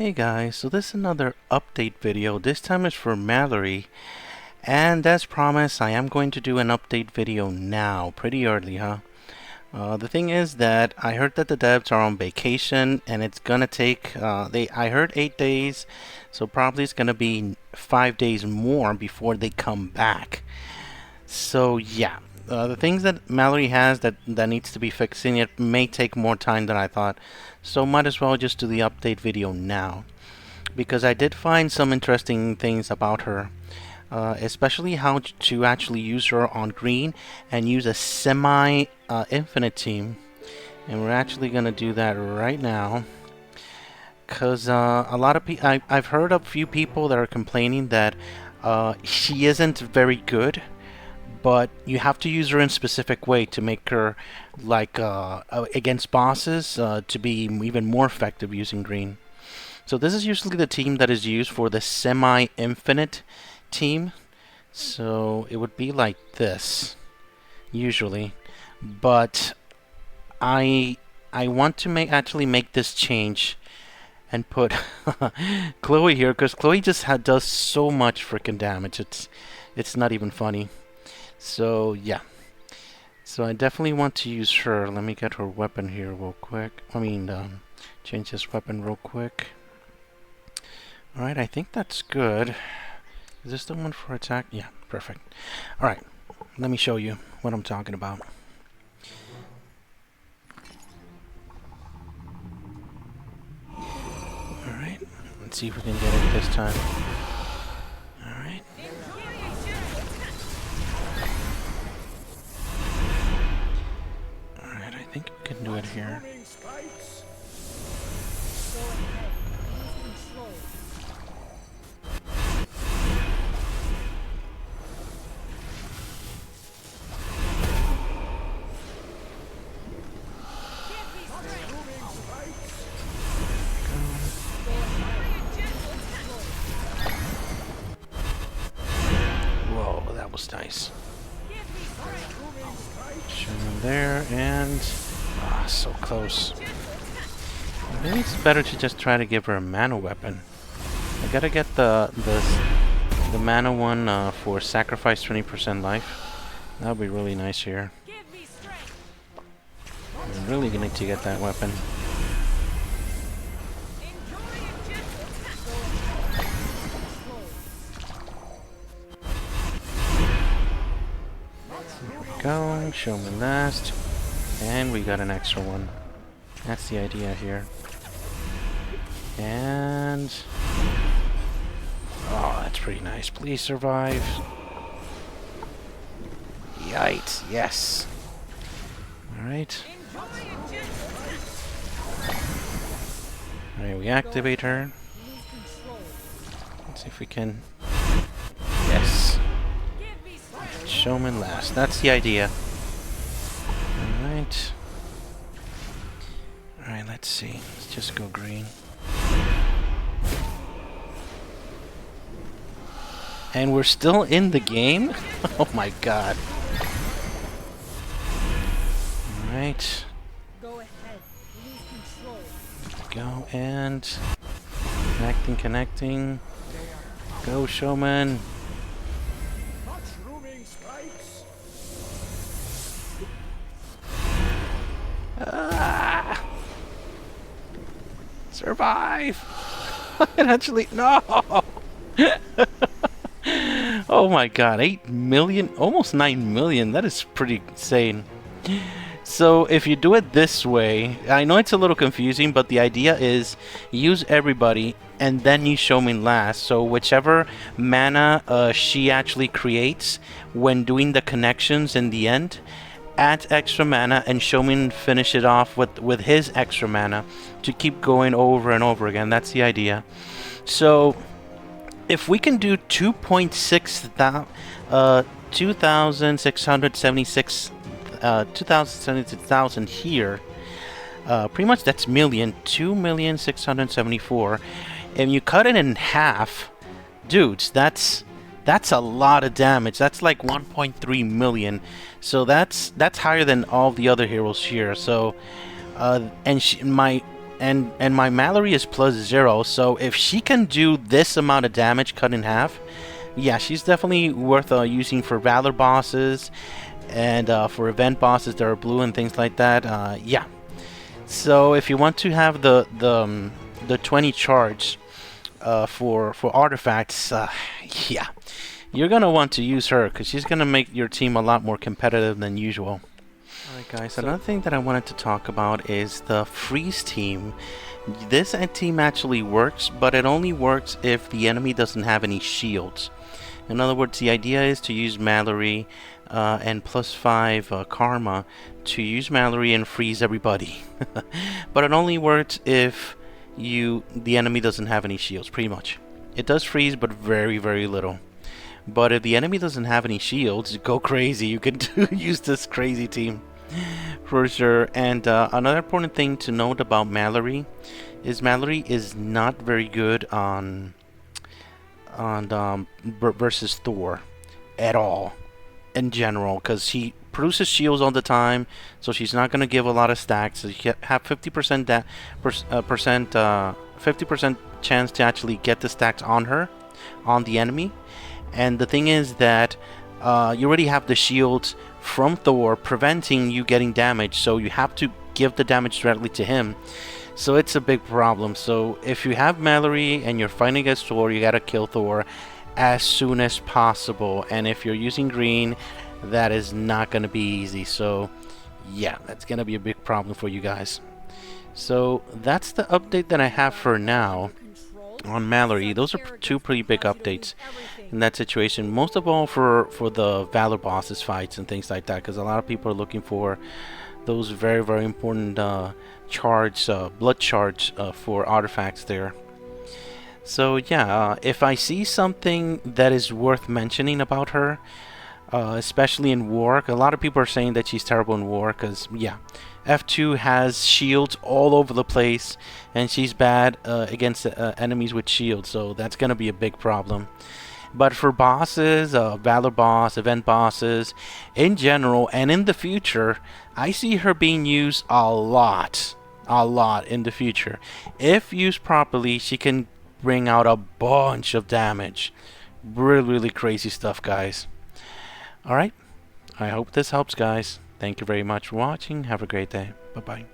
Hey guys, so this is another update video. This time is for Mallory, and as promised, I am going to do an update video now, pretty early, huh? The thing is that I heard that the devs are on vacation, and it's gonna take, I heard 8 days, so probably it's gonna be 5 days more before they come back. So yeah, the things that Mallory has that needs to be fixing, it may take more time than I thought. So might as well just do the update video now, because I did find some interesting things about her, especially how to actually use her on green and use a semi-infinite team. And we're actually gonna do that right now, because a lot of I've heard a few people that are complaining that she isn't very good, but you have to use her in a specific way to make her, like, against bosses, to be even more effective using green. So this is usually the team that is used for the semi-infinite team. So it would be like this, usually. But I want to actually make this change and put Chloe here, because Chloe just does so much freaking damage. It's not even funny. So yeah, so I definitely want to use her. Let me get her weapon here real quick. Change this weapon real quick. Alright, I think that's good. Is this the one for attack? Yeah, perfect. Alright, let me show you what I'm talking about. Alright, let's see if we can get it this time. Alright. Alright, I think we can do it here. Whoa, that was nice. Show them there, and so close. I think it's better to just try to give her a mana weapon. I gotta get the mana one for sacrifice 20% life. That would be really nice here. I'm really gonna need to get that weapon. Here we go, show me last. And we got an extra one. That's the idea here. And oh, that's pretty nice. Please survive. Yikes, yes. Alright. Alright, we activate her. Let's see if we can. Yes. Showman last. That's the idea. Alright. Alright, let's see. Let's just go green. And we're still in the game? Oh my god. Alright. Go ahead. Lose control. There we go, and connecting. Go, showman. Ah! Survive! And actually, no! Oh my god, 8 million, almost 9 million. That is pretty insane. So if you do it this way, I know it's a little confusing, but the idea is use everybody and then you show me last. So whichever mana she actually creates when doing the connections in the end, add extra mana and Showman finish it off with his extra mana to keep going over and over again. That's the idea. So if we can do 2,676,000 here, pretty much that's million, 2,674,000, and you cut it in half, dudes, that's a lot of damage. That's like 1.3 million. So that's higher than all the other heroes here. So and and my Mallory is +0, so if she can do this amount of damage cut in half, yeah, she's definitely worth using for Valor bosses and for event bosses that are blue and things like that. Yeah. So if you want to have the 20 charge for artifacts, yeah, you're gonna want to use her because she's gonna make your team a lot more competitive than usual. Alright guys, another thing that I wanted to talk about is the freeze team. This team actually works, but it only works if the enemy doesn't have any shields. In other words, the idea is to use Mallory and +5 Karma to use Mallory and freeze everybody. But it only works if the enemy doesn't have any shields, pretty much. It does freeze, but very, very little. But if the enemy doesn't have any shields, go crazy. You can use this crazy team for sure. And another important thing to note about Mallory is not very good on versus Thor at all in general, because he produces shields all the time, so she's not going to give a lot of stacks. So you have 50% 50% chance to actually get the stacks on her, on the enemy. And the thing is that you already have the shields from Thor preventing you getting damage, so you have to give the damage directly to him. So it's a big problem. So if you have Mallory and you're fighting against Thor, you gotta kill Thor as soon as possible. And if you're using green, that is not gonna be easy. So yeah, that's gonna be a big problem for you guys. So that's the update that I have for now on Mallory. Those are two pretty big updates in that situation. Most of all for the Valor bosses fights and things like that, because a lot of people are looking for those very, very important blood charge for artifacts there. So yeah, if I see something that is worth mentioning about her, especially in war, a lot of people are saying that she's terrible in war because, yeah, F2 has shields all over the place and she's bad against enemies with shields, so that's gonna be a big problem. But for bosses, Valor boss, event bosses, in general, and in the future, I see her being used a lot in the future. If used properly, she can bring out a bunch of damage. Really, really crazy stuff, guys. Alright, I hope this helps, guys. Thank you very much for watching. Have a great day. Bye-bye.